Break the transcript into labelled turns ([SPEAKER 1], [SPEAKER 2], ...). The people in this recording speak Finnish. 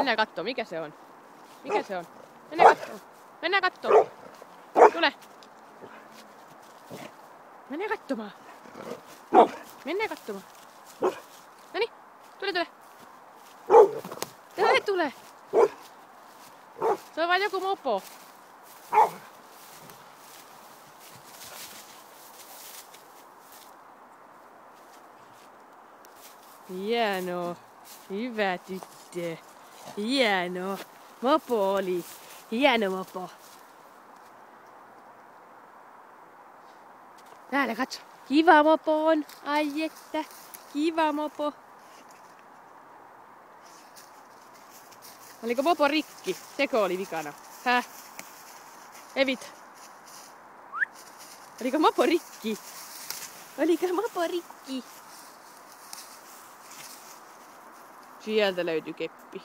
[SPEAKER 1] Mennään kattoo, mikä se on? Mikä se on? Mennään kattoo. Mennään kattoo. Tule. Mennään katsomaan. Mennään katsomaan. Noniin, tule. Tule. Se on vain joku mopo. Hienoa. Hyvä tyttö. Hienoa. Mopo oli. Hieno mopo. Täällä katso. Kiva mopo on. Ai että. Kiva mopo. Oliko mopo rikki? Seko oli vikana. Häh? Evit. Oliko mopo rikki? Oliko mopo rikki? Sieltä löytyi keppi.